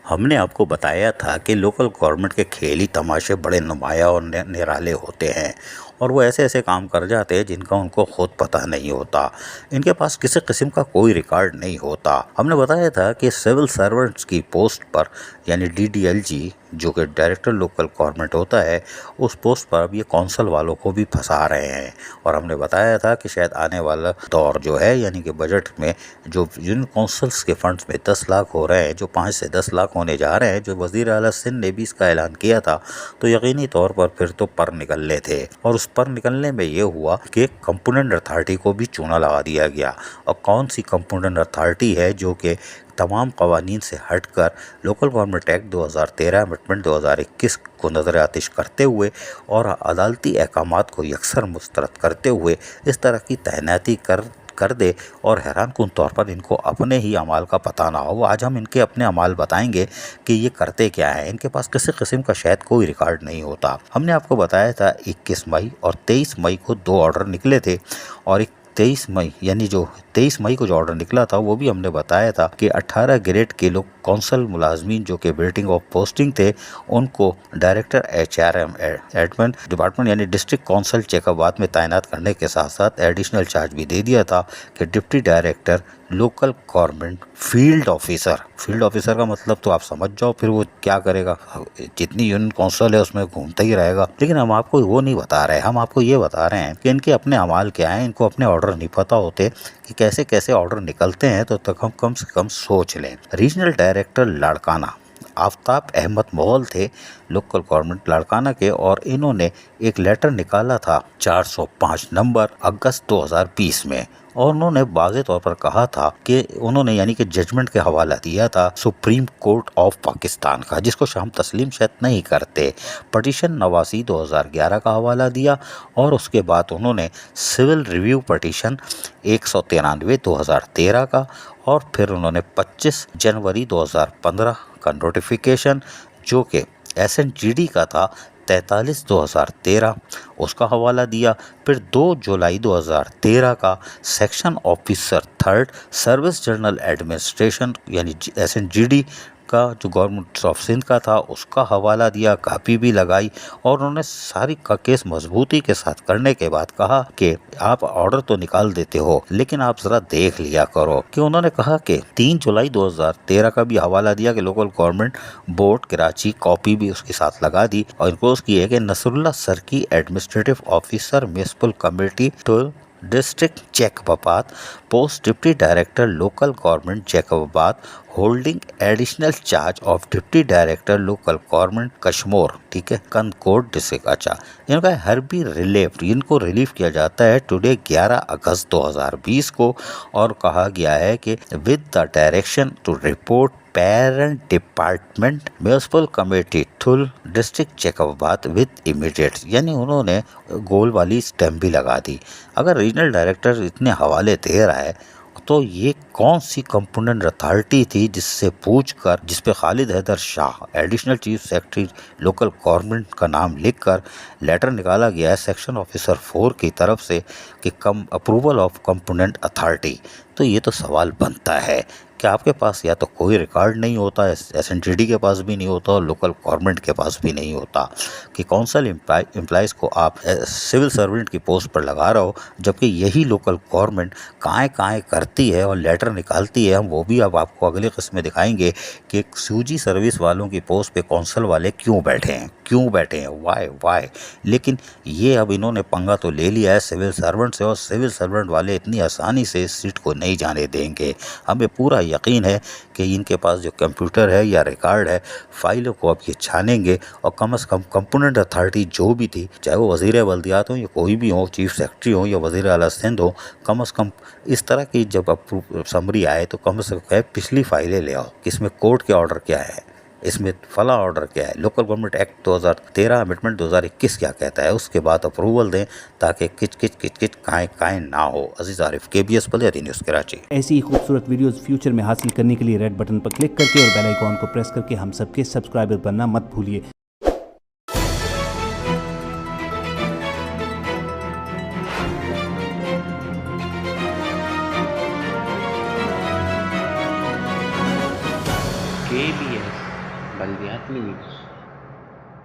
हमने आपको बताया था कि लोकल गवर्नमेंट के खेली तमाशे बड़े नुमाया और निराले होते हैं और वो ऐसे ऐसे काम कर जाते हैं जिनका उनको खुद पता नहीं होता। इनके पास किसी किस्म का कोई रिकॉर्ड नहीं होता। हमने बताया था कि सिविल सर्वेंट्स की पोस्ट पर यानी डीडीएलजी जो कि डायरेक्टर लोकल गवर्नमेंट होता है, उस पोस्ट पर अब ये कौंसल वालों को भी फंसा रहे हैं। और हमने बताया था कि शायद आने वाला दौर जो है यानी कि बजट में जो जिन कौंसल्स के फंड्स में 10 लाख हो रहे हैं, जो 5 से 10 लाख होने जा रहे हैं, जो वज़ीर आला सिंध ने भी इसका ऐलान किया था, तो यकीनी तौर पर फिर तो पर निकलने थे। और उस पर निकलने में ये हुआ कि कंपोनेंट अथॉरिटी को भी चूना लगा दिया गया। और कौन सी कंपोनेंट अथॉरिटी है जो कि तमाम कवानीन से हटकर लोकल गवर्नमेंट एक्ट 2013 अमेंडमेंट 2021 को नज़र आतिश करते हुए और अदालती अहकामात को यकसर मुस्तरद करते हुए इस तरह की तैनाती कर दे और हैरानकुन तौर पर इनको अपने ही अमाल का पता ना हो। आज हम इनके अपने अमाल बताएंगे कि ये करते क्या है। इनके पास किसी किस्म का शायद कोई रिकॉर्ड नहीं होता। हमने आपको बताया था 21 मई और 23 मई को 2 ऑर्डर निकले थे और 23 मई यानी जो 23 मई को जो ऑर्डर निकला था वो भी हमने बताया था कि 18 ग्रेड के लोग कौंसल मुलाजमीन जो कि वेटिंग ऑफ पोस्टिंग थे उनको डायरेक्टर HRM एडमिन डिपार्टमेंट यानी डिस्ट्रिक्ट कौंसल चेकअबाद में तैनात करने के साथ साथ एडिशनल चार्ज भी दे दिया था कि deputy director local government field officer का मतलब तो आप समझ जाओ फिर वो क्या करेगा। जितनी यूनियन कौंसिल है उसमें घूमता ही रहेगा। लेकिन हम आपको वो नहीं बता रहे, हम आपको ये बता रहे हैं कि इनके अपने अमाल क्या हैं। इनको अपने ऑर्डर नहीं पता होते कि कैसे कैसे ऑर्डर निकलते हैं, तो तक हम कम से कम सोच लें। रीजनल डायरेक्टर लाड़काना आफ्ताब अहमद मोहल थे लोकल गवर्नमेंट लाड़काना के, और इन्होंने एक लेटर निकाला था 405 नंबर अगस्त 2020 में, और उन्होंने वाज़ेह तौर पर कहा था कि उन्होंने यानी कि जजमेंट के हवाला दिया था सुप्रीम कोर्ट ऑफ पाकिस्तान का, जिसको हम तस्लीम शायद नहीं करते। पटिशन नवासी 2011 का हवाला दिया और उसके बाद उन्होंने सिविल रिव्यू पटिशन 193 2013 का, और फिर उन्होंने 25 जनवरी 2015 का नोटिफिकेशन जो कि SNGD का था 43 2013 उसका हवाला दिया। फिर 2 जुलाई 2013 का section officer 3rd service general administration यानी SNGD का जो गवर्नमेंट ऑफ सिंध का था उसका हवाला दिया, कापी भी लगाई, और उन्होंने सारी का केस मजबूती के साथ करने के बाद कहा कि आप ऑर्डर तो निकाल देते हो लेकिन आप जरा देख लिया करो। कि उन्होंने कहा कि 3 जुलाई 2013 का भी हवाला दिया कि local government board Karachi, copy भी उसके साथ लगा दी और इनक्लोज की है कि नसरुल्लाह सरकी administrative officer municipal committee to district Jacobabad post deputy director local government Jacobabad holding additional charge of deputy director local government Kashmir, ठीक है, कनकोट डिस्ट्रिक्ट। अच्छा, इनका हर्बी रिलीफ, इनको रिलीफ किया जाता है टुडे 11 अगस्त 2020 को, और कहा गया है कि with the direction to report parent department municipal committee Thul district Jacobabad with immediate, यानी उन्होंने गोल वाली स्टैम्प भी लगा दी। अगर रीजनल डायरेक्टर इतने हवाले दे रहा है तो ये कौन सी कंपोनेंट अथॉरिटी थी जिससे पूछकर, जिस पे Khalid Haider Shah additional chief secretary local government का नाम लिखकर लेटर निकाला गया है सेक्शन ऑफिसर 4 की तरफ से कि कम अप्रूवल ऑफ कंपोनेंट अथॉरिटी। तो ये तो सवाल बनता है कि आपके पास या तो कोई रिकॉर्ड नहीं होता, SNGD के पास भी नहीं होता और लोकल गवर्नमेंट के पास भी नहीं होता, कि कौंसल एम्प्लॉइज़ को आप सिविल सर्वेंट की पोस्ट पर लगा रहे हो, जबकि यही लोकल गवर्नमेंट कहाँ करती है और लेटर निकालती है। हम वो भी अब आपको अगले किस्म में दिखाएंगे कि सूजी सर्विस वालों की पोस्ट पे कौंसल वाले क्यों बैठे हैं, वाई। लेकिन ये अब इन्होंने पंगा तो ले लिया है सिविल सर्वेंट से, और सिविल सर्वेंट वाले इतनी आसानी से इस सीट को नहीं जाने देंगे। हमें पूरा यकीन है कि इनके पास जो कंप्यूटर है या रिकॉर्ड है, फाइलों को अब ये छानेंगे और कम से कम कंपोनेंट अथॉरिटी जो भी थी, चाहे वो वज़ीर बल्दियात हो या कोई भी हो, चीफ सेक्रेटरी हो या वज़ीर आला सिंध हो, कम से कम इस तरह की जब समरी आए तो कम से कम पिछली फाइलें ले आओ कि इसमें कोर्ट के ऑर्डर क्या है, इसमें फला ऑर्डर क्या है, लोकल गवर्नमेंट एक्ट 2013 अमेंडमेंट 2021 क्या कहता है, उसके बाद अप्रूवल दें ताकि किच काएँ ना हो। अजीज़ आरिफ, KBS बलियाती न्यूज़ कराची। ऐसी ही खूबसूरत वीडियोस फ्यूचर में हासिल करने के लिए रेड बटन पर क्लिक करके और बेल आइकॉन को प्रेस करके हम सबके सब्सक्राइबर बनना मत भूलिए। KBS नेपाली देहात न्यूज।